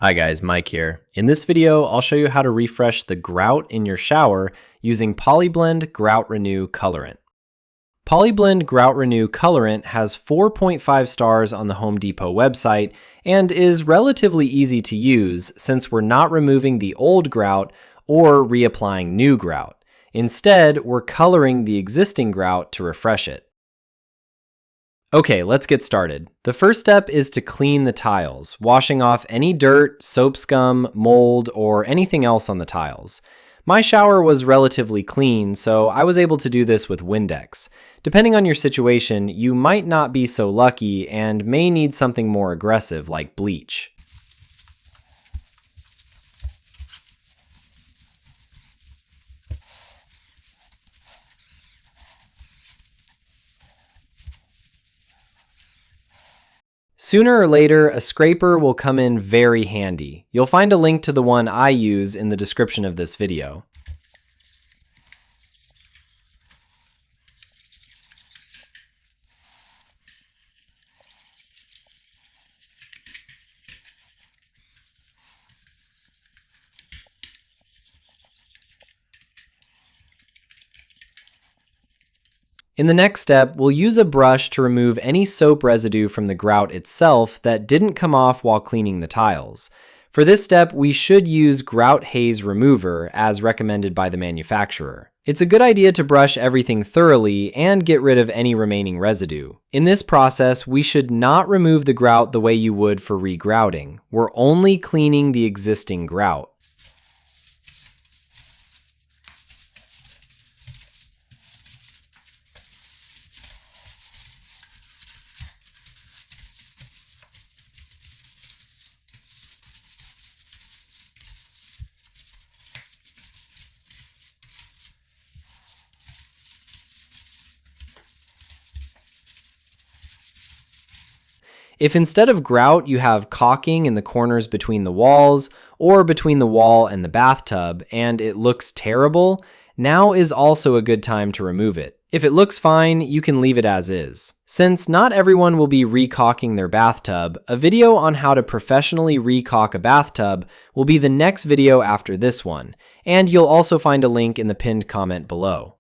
Hi guys, Mike here. In this video, I'll show you how to refresh the grout in your shower using Polyblend Grout Renew Colorant. Polyblend Grout Renew Colorant has 4.5 stars on the Home Depot website and is relatively easy to use since we're not removing the old grout or reapplying new grout. Instead, we're coloring the existing grout to refresh it. Okay, let's get started. The first step is to clean the tiles, washing off any dirt, soap scum, mold, or anything else on the tiles. My shower was relatively clean, so I was able to do this with Windex. Depending on your situation, you might not be so lucky and may need something more aggressive like bleach. Sooner or later, a scraper will come in very handy. You'll find a link to the one I use in the description of this video. In the next step, we'll use a brush to remove any soap residue from the grout itself that didn't come off while cleaning the tiles. For this step, we should use Grout Haze Remover as recommended by the manufacturer. It's a good idea to brush everything thoroughly and get rid of any remaining residue. In this process, we should not remove the grout the way you would for regrouting. We're only cleaning the existing grout. If instead of grout you have caulking in the corners between the walls or between the wall and the bathtub and it looks terrible, now is also a good time to remove it. If it looks fine, you can leave it as is. Since not everyone will be recaulking their bathtub, a video on how to professionally recaulk a bathtub will be the next video after this one, and you'll also find a link in the pinned comment below.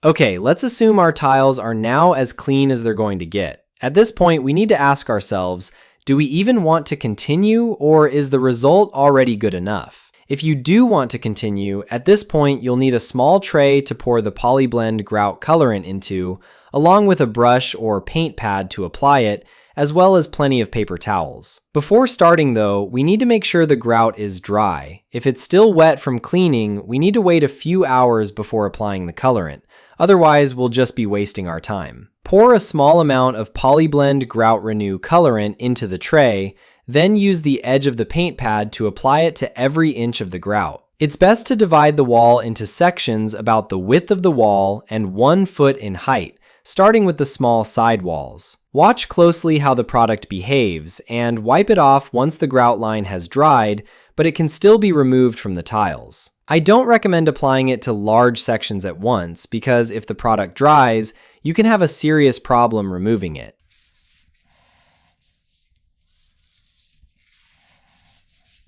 Okay, let's assume our tiles are now as clean as they're going to get. At this point, we need to ask ourselves, do we even want to continue, or is the result already good enough? If you do want to continue, at this point you'll need a small tray to pour the Polyblend Grout Colorant into, along with a brush or paint pad to apply it, as well as plenty of paper towels. Before starting though, we need to make sure the grout is dry. If it's still wet from cleaning, we need to wait a few hours before applying the colorant. Otherwise, we'll just be wasting our time. Pour a small amount of Polyblend Grout Renew Colorant into the tray, then use the edge of the paint pad to apply it to every inch of the grout. It's best to divide the wall into sections about the width of the wall and 1 foot in height, starting with the small side walls. Watch closely how the product behaves and wipe it off once the grout line has dried, but it can still be removed from the tiles. I don't recommend applying it to large sections at once because if the product dries, you can have a serious problem removing it.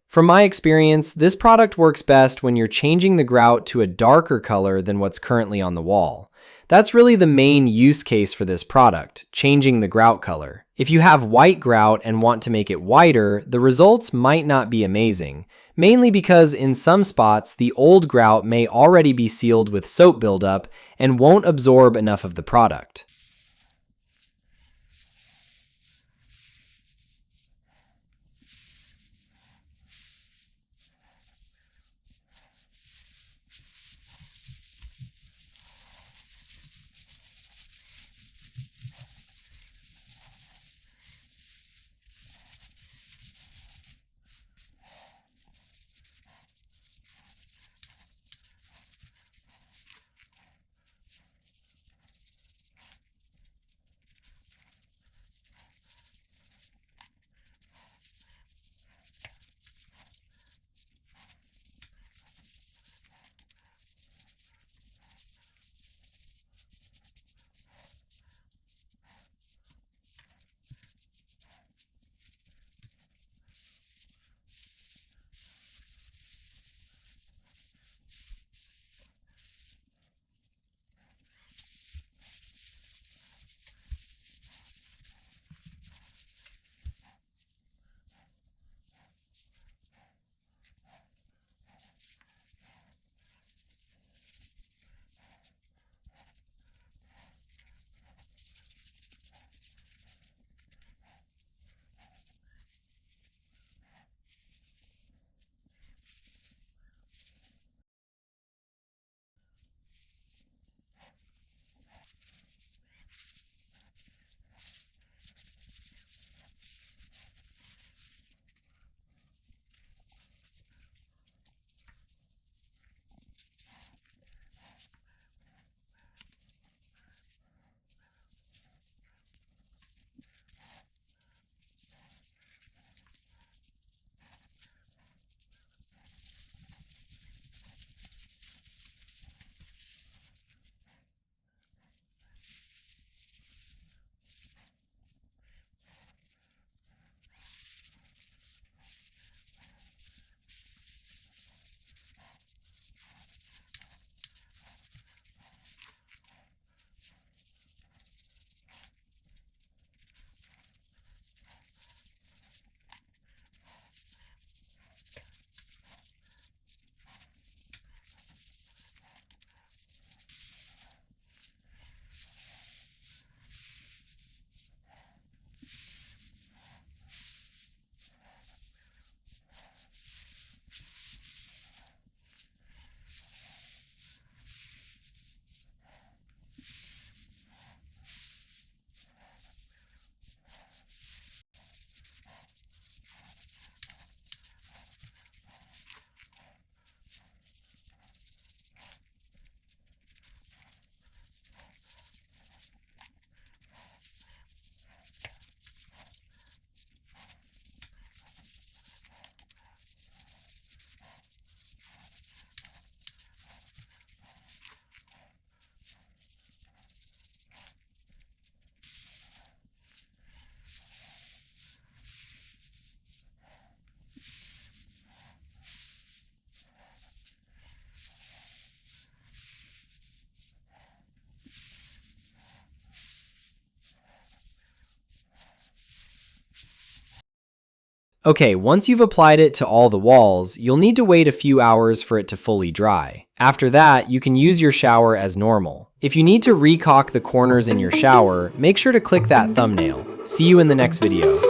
From my experience, this product works best when you're changing the grout to a darker color than what's currently on the wall. That's really the main use case for this product, changing the grout color. If you have white grout and want to make it whiter, the results might not be amazing, mainly because in some spots the old grout may already be sealed with soap buildup and won't absorb enough of the product. Okay, once you've applied it to all the walls, you'll need to wait a few hours for it to fully dry. After that, you can use your shower as normal. If you need to recaulk the corners in your shower, make sure to click that thumbnail. See you in the next video.